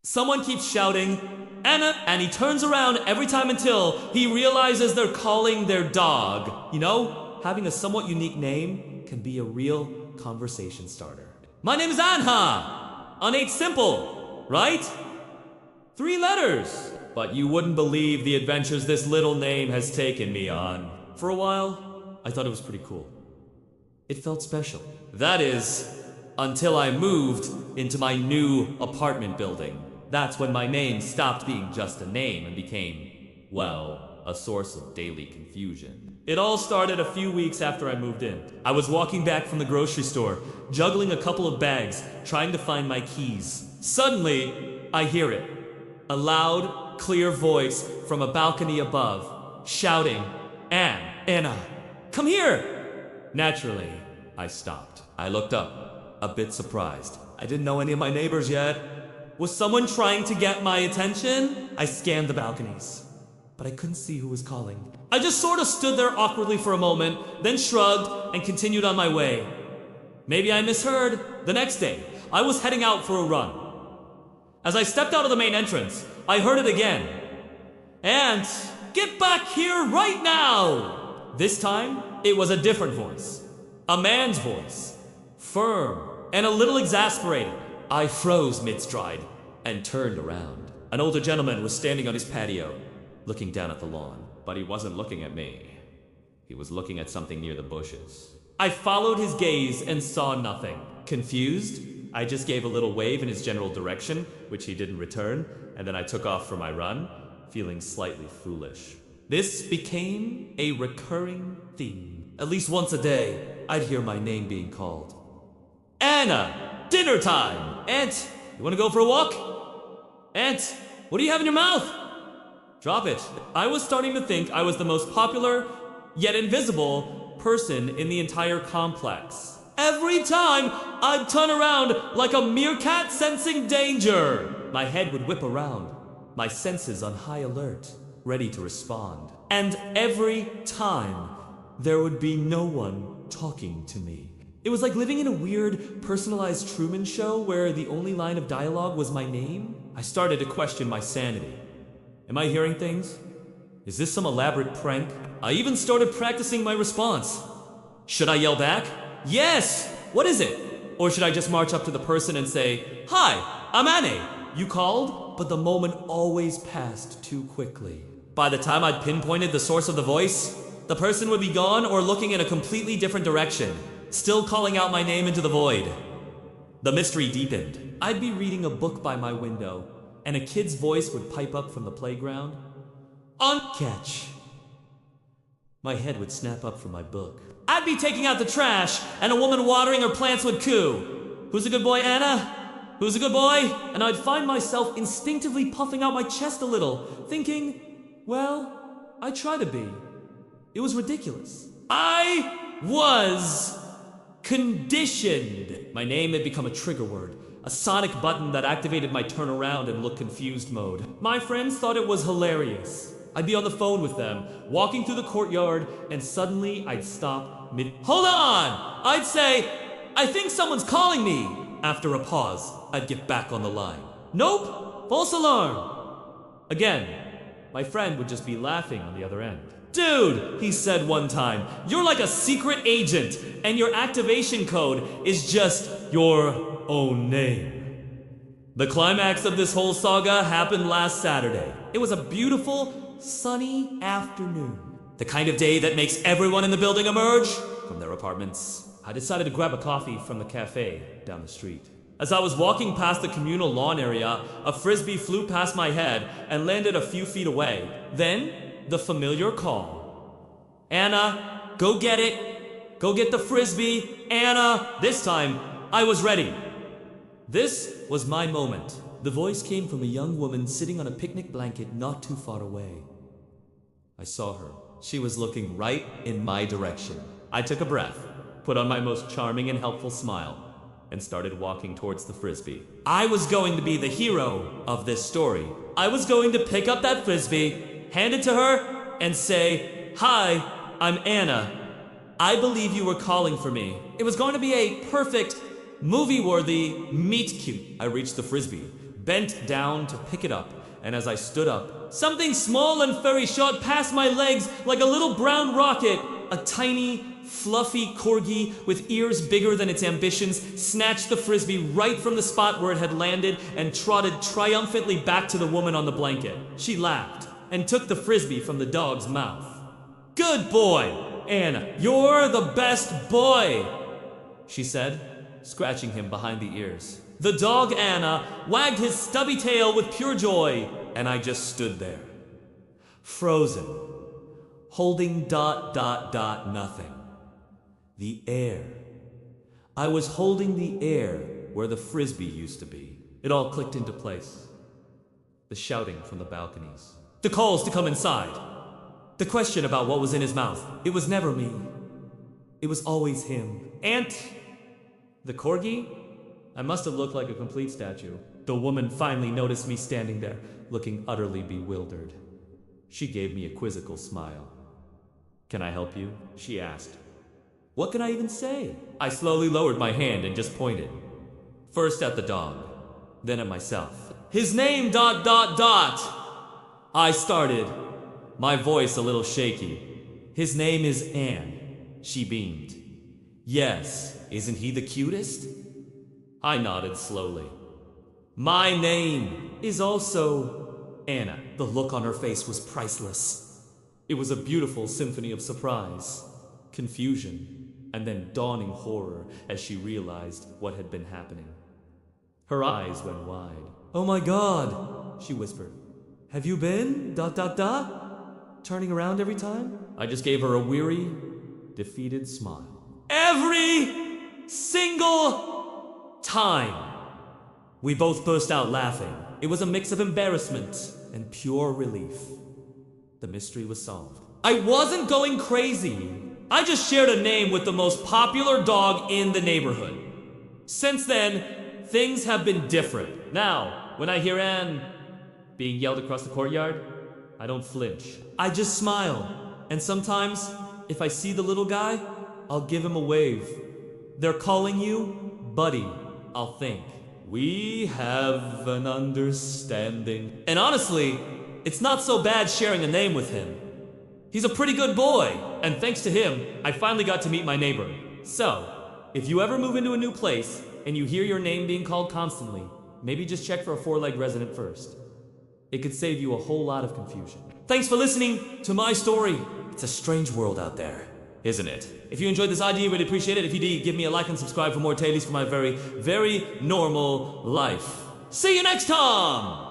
Someone keeps shouting, Anna, and he turns around every time until he realizes they're calling their dog. You know, having a somewhat unique name can be a real conversation starter. My name is Anha. It's simple, right? 3 letters. But you wouldn't believe the adventures this little name has taken me on. For a while, I thought it was pretty cool. It felt special. That is, until I moved into my new apartment building. That's when my name stopped being just a name and became, well, a source of daily confusion. It all started a few weeks after I moved in. I was walking back from the grocery store, juggling a couple of bags, trying to find my keys. Suddenly, I hear it. A loud, clear voice from a balcony above, shouting, Anna, come here! Naturally, I stopped. I looked up, a bit surprised. I didn't know any of my neighbors yet. Was someone trying to get my attention? I scanned the balconies, but I couldn't see who was calling. I just sort of stood there awkwardly for a moment, then shrugged and continued on my way. Maybe I misheard. The next day, I was heading out for a run. As I stepped out of the main entrance, I heard it again. And get back here right now! This time, it was a different voice. A man's voice. Firm and a little exasperated. I froze mid-stride and turned around. An older gentleman was standing on his patio, looking down at the lawn. But he wasn't looking at me. He was looking at something near the bushes. I followed his gaze and saw nothing. Confused, I just gave a little wave in his general direction, which he didn't return, and then I took off for my run, feeling slightly foolish. This became a recurring theme. At least once a day, I'd hear my name being called. Anna, dinner time! Aunt, you wanna go for a walk? Aunt, what do you have in your mouth? Drop it. I was starting to think I was the most popular, yet invisible, person in the entire complex. Every time, I'd turn around like a meerkat sensing danger. My head would whip around, my senses on high alert, ready to respond. And every time, there would be no one talking to me. It was like living in a weird, personalized Truman Show where the only line of dialogue was my name. I started to question my sanity. Am I hearing things? Is this some elaborate prank? I even started practicing my response. Should I yell back? Yes! What is it? Or should I just march up to the person and say, Hi, I'm Anne. You called? But the moment always passed too quickly. By the time I'd pinpointed the source of the voice, the person would be gone or looking in a completely different direction, still calling out my name into the void. The mystery deepened. I'd be reading a book by my window, and a kid's voice would pipe up from the playground. On catch. My head would snap up from my book. I'd be taking out the trash, and a woman watering her plants would coo. Who's a good boy, Anna? Who's a good boy? And I'd find myself instinctively puffing out my chest a little, thinking, well, I try to be. It was ridiculous. I was conditioned. My name had become a trigger word. A sonic button that activated my turn around and look confused mode. My friends thought it was hilarious. I'd be on the phone with them, walking through the courtyard, and suddenly I'd stop mid- Hold on! I'd say, I think someone's calling me. After a pause, I'd get back on the line. Nope, false alarm. Again, my friend would just be laughing on the other end. Dude, he said one time, you're like a secret agent, and your activation code is just your own name. The climax of this whole saga happened last Saturday. It was a beautiful, sunny afternoon. The kind of day that makes everyone in the building emerge from their apartments. I decided to grab a coffee from the cafe down the street. As I was walking past the communal lawn area, a frisbee flew past my head and landed a few feet away. Then, the familiar call. Anna, go get it. Go get the frisbee. Anna. This time, I was ready. This was my moment. The voice came from a young woman sitting on a picnic blanket not too far away. I saw her. She was looking right in my direction. I took a breath, put on my most charming and helpful smile, and started walking towards the frisbee. I was going to be the hero of this story. I was going to pick up that frisbee, hand it to her, and say, Hi, I'm Anna. I believe you were calling for me. It was going to be a perfect, movie-worthy meet cute. I reached the frisbee, bent down to pick it up, and as I stood up, something small and furry shot past my legs like a little brown rocket. A tiny, fluffy corgi with ears bigger than its ambitions snatched the frisbee right from the spot where it had landed and trotted triumphantly back to the woman on the blanket. She laughed and took the frisbee from the dog's mouth. "Good boy, Anna. You're the best boy," she said, scratching him behind the ears. The dog Anna wagged his stubby tail with pure joy, and I just stood there, frozen, holding ... nothing. The air. I was holding the air where the frisbee used to be. It all clicked into place. The shouting from the balconies. The calls to come inside. The question about what was in his mouth. It was never me. It was always him. Aunt, the corgi? I must have looked like a complete statue. The woman finally noticed me standing there, looking utterly bewildered. She gave me a quizzical smile. "Can I help you?" she asked. What can I even say? I slowly lowered my hand and just pointed. First at the dog, then at myself. "His name ... I started, my voice a little shaky. "His name is Anne," she beamed. "Yes, isn't he the cutest?" I nodded slowly. "My name is also Anna." The look on her face was priceless. It was a beautiful symphony of surprise, confusion, and then dawning horror as she realized what had been happening. Her eyes went wide. "Oh my God," she whispered. "Have you been ... turning around every time?" I just gave her a weary, defeated smile. "Every single time!" We both burst out laughing. It was a mix of embarrassment and pure relief. The mystery was solved. I wasn't going crazy. I just shared a name with the most popular dog in the neighborhood. Since then, things have been different. Now, when I hear Anne being yelled across the courtyard, I don't flinch. I just smile. And sometimes, if I see the little guy, I'll give him a wave. "They're calling you, buddy," I'll think. "We have an understanding." And honestly, it's not so bad sharing a name with him. He's a pretty good boy, and thanks to him, I finally got to meet my neighbor. So, if you ever move into a new place and you hear your name being called constantly, maybe just check for a four-legged resident first. It could save you a whole lot of confusion. Thanks for listening to my story. It's a strange world out there, isn't it? If you enjoyed this idea, really appreciate it. If you did, give me a like and subscribe for more tales from my very, very normal life. See you next time!